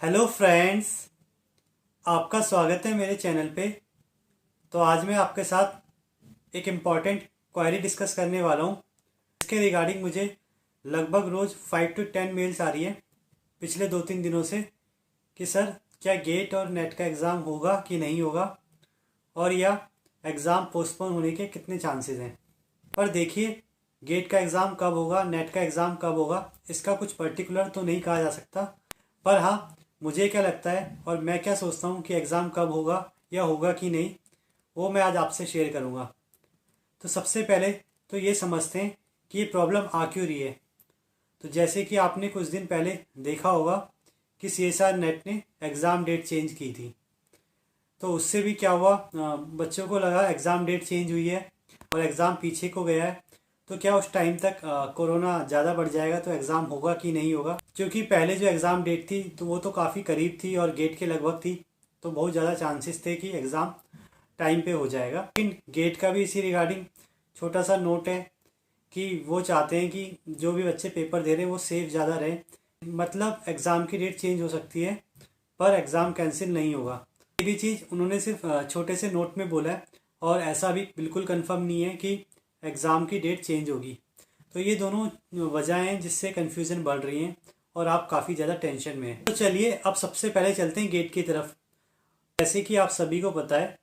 Hello friends, आपका स्वागत है मेरे चैनल पे। तो आज मैं आपके साथ एक इम्पॉर्टेंट क्वेरी डिस्कस करने वाला हूँ। इसके रिगार्डिंग मुझे लगभग रोज़ 5 to 10 मेल्स आ रही है पिछले 2-3 दिनों से कि सर क्या गेट और नेट का एग्ज़ाम होगा कि नहीं होगा, और या एग्ज़ाम पोस्टपोन होने के कितने चांसेस हैं। पर देखिए, गेट का एग्ज़ाम कब होगा, नेट का एग्ज़ाम कब होगा, इसका कुछ पर्टिकुलर तो नहीं कहा जा सकता। पर हाँ, मुझे क्या लगता है और मैं क्या सोचता हूँ कि एग्ज़ाम कब होगा या होगा कि नहीं, वो मैं आज आपसे शेयर करूँगा। तो सबसे पहले तो ये समझते हैं कि ये प्रॉब्लम आ क्यों रही है। तो जैसे कि आपने कुछ दिन पहले देखा होगा कि CSR नेट ने एग्ज़ाम डेट चेंज की थी। तो उससे भी क्या हुआ, बच्चों को लगा एग्ज़ाम डेट चेंज हुई है और एग्ज़ाम पीछे को गया है, तो क्या उस टाइम तक कोरोना ज़्यादा बढ़ जाएगा तो एग्ज़ाम होगा कि नहीं होगा। क्योंकि पहले जो एग्ज़ाम डेट थी तो वो तो काफ़ी करीब थी और गेट के लगभग थी, तो बहुत ज़्यादा चांसेस थे कि एग्ज़ाम टाइम पे हो जाएगा। लेकिन गेट का भी इसी रिगार्डिंग छोटा सा नोट है कि वो चाहते हैं कि जो भी बच्चे पेपर दे रहे हैं वो सेफ ज़्यादा रहे। मतलब एग्ज़ाम की डेट चेंज हो सकती है पर एग्ज़ाम कैंसिल नहीं होगा। ये भी चीज़ उन्होंने सिर्फ छोटे से नोट में बोला है और ऐसा भी बिल्कुल कंफर्म नहीं है कि एग्ज़ाम की डेट चेंज होगी। तो ये दोनों वजह हैं जिससे कन्फ्यूज़न बढ़ रही हैं और आप काफ़ी ज़्यादा टेंशन में हैं। तो चलिए अब सबसे पहले चलते हैं गेट की तरफ। जैसे कि आप सभी को पता है,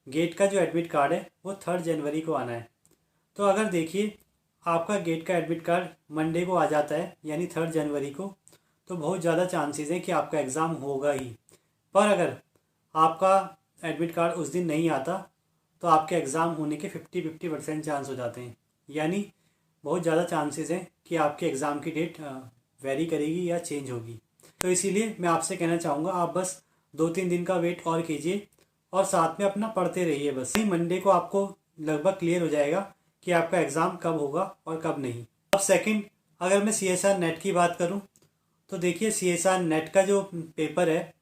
गेट का जो एडमिट कार्ड है वो 3 जनवरी को आना है। तो अगर देखिए, आपका गेट का एडमिट कार्ड मंडे को आ जाता है यानी 3 जनवरी को, तो बहुत ज़्यादा चांसेस हैं कि आपका एग्ज़ाम होगा ही। पर अगर आपका एडमिट कार्ड उस दिन नहीं आता तो आपके एग्ज़ाम होने के 50-50% चांस हो जाते हैं। यानी बहुत ज़्यादा चांसेस हैं कि आपके एग्ज़ाम की डेट वेरी करेगी या चेंज होगी। तो इसीलिए मैं आपसे कहना चाहूँगा, आप बस 2-3 दिन का वेट और कीजिए और साथ में अपना पढ़ते रहिए। बस ही मंडे को आपको लगभग क्लियर हो जाएगा कि आपका एग्ज़ाम कब होगा और कब नहीं। अब सेकंड, अगर मैं CSR नेट की बात करूं तो देखिए, CSR नेट का जो पेपर है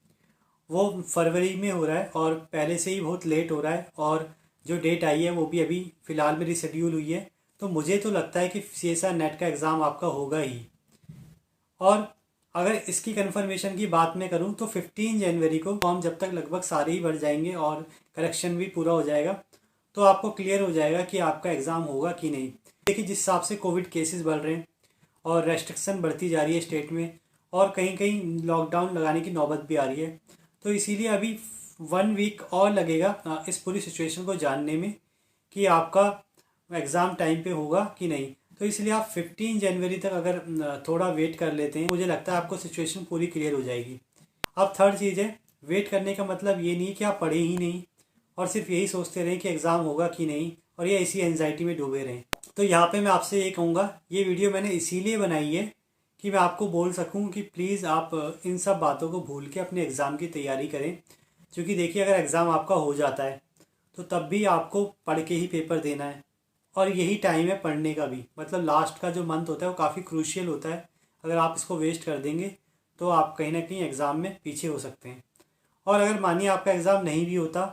वो फरवरी में हो रहा है और पहले से ही बहुत लेट हो रहा है, और जो डेट आई है वो भी अभी फ़िलहाल में रिशेड्यूल हुई है। तो मुझे तो लगता है कि CSR नेट का एग्ज़ाम आपका होगा ही। और अगर इसकी कंफर्मेशन की बात मैं करूं तो 15 जनवरी को फॉर्म जब तक लगभग सारे ही भर जाएंगे और करेक्शन भी पूरा हो जाएगा तो आपको क्लियर हो जाएगा कि आपका एग्ज़ाम होगा कि नहीं। देखिए, जिस हिसाब से कोविड केसेस बढ़ रहे हैं और रेस्ट्रिक्शन बढ़ती जा रही है स्टेट में, और कहीं कहीं लॉकडाउन लगाने की नौबत भी आ रही है, तो इसीलिए अभी 1 वीक और लगेगा इस पूरी सिचुएशन को जानने में कि आपका एग्ज़ाम टाइम पे होगा कि नहीं। तो इसलिए आप 15 जनवरी तक अगर थोड़ा वेट कर लेते हैं, मुझे लगता है आपको सिचुएशन पूरी क्लियर हो जाएगी। अब थर्ड चीज़ है, वेट करने का मतलब ये नहीं कि आप पढ़े ही नहीं और सिर्फ यही सोचते रहें कि एग्ज़ाम होगा कि नहीं और ये इसी एंजाइटी में डूबे रहें। तो यहाँ पे मैं आपसे ये कहूँगा, ये वीडियो मैंने इसीलिए बनाई है कि मैं आपको बोल सकूँ कि प्लीज़ आप इन सब बातों को भूल के अपने एग्ज़ाम की तैयारी करें। क्योंकि देखिए, अगर एग्ज़ाम आपका हो जाता है तो तब भी आपको पढ़ के ही पेपर देना है, और यही टाइम है पढ़ने का भी। मतलब लास्ट का जो मंथ होता है वो काफ़ी क्रूशियल होता है। अगर आप इसको वेस्ट कर देंगे तो आप कहीं ना कहीं एग्ज़ाम में पीछे हो सकते हैं। और अगर मानिए आपका एग्ज़ाम नहीं भी होता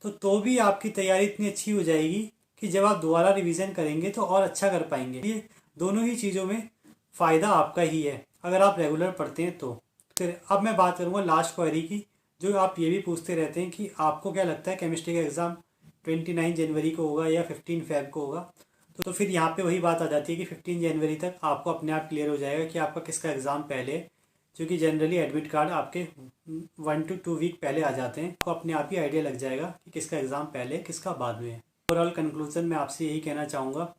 तो भी आपकी तैयारी इतनी अच्छी हो जाएगी कि जब आप दोबारा रिवीजन करेंगे तो और अच्छा कर पाएंगे। ये दोनों ही चीज़ों में फ़ायदा आपका ही है अगर आप रेगुलर पढ़ते हैं तो। फिर अब मैं बात करूँगा लास्ट क्वेरी की, जो आप ये भी पूछते रहते हैं कि आपको क्या लगता है केमिस्ट्री का एग्ज़ाम 29 जनवरी को होगा या 15 फेब को होगा। तो फिर यहाँ पे वही बात आ जाती है कि 15 जनवरी तक आपको अपने आप क्लियर हो जाएगा कि आपका किसका एग्ज़ाम पहले है। क्योंकि जनरली एडमिट कार्ड आपके 1 to 2 वीक पहले आ जाते हैं, तो अपने आप ही आइडिया लग जाएगा कि किसका एग्ज़ाम पहले किसका बाद में है। ओवरऑल कंक्लूजन में आपसे यही कहना चाहूँगा,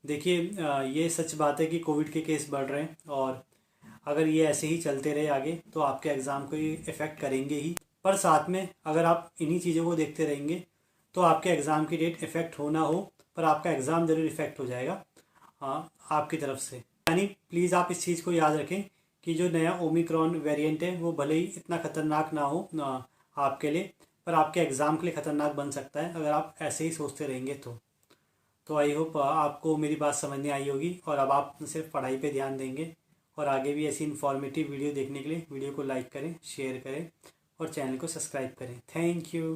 देखिए, ये सच बात है कि कोविड के केस बढ़ रहे हैं और अगर ये ऐसे ही चलते रहे आगे तो आपके एग्ज़ाम को ये इफ़ेक्ट करेंगे ही। पर साथ में अगर आप इन्हीं चीज़ों को देखते रहेंगे तो आपके एग्ज़ाम की डेट इफ़ेक्ट हो ना हो पर आपका एग्ज़ाम ज़रूर इफ़ेक्ट हो जाएगा आपकी तरफ से। यानी प्लीज़ आप इस चीज़ को याद रखें कि जो नया ओमिक्रॉन वेरिएंट है वो भले ही इतना ख़तरनाक ना हो आपके लिए, पर आपके एग्ज़ाम के लिए ख़तरनाक बन सकता है अगर आप ऐसे ही सोचते रहेंगे तो आई होप आपको मेरी बात समझ में आई होगी और अब आप सिर्फ पढ़ाई पे ध्यान देंगे। और आगे भी ऐसी इन्फॉर्मेटिव वीडियो देखने के लिए वीडियो को लाइक करें, शेयर करें और चैनल को सब्सक्राइब करें। Thank you.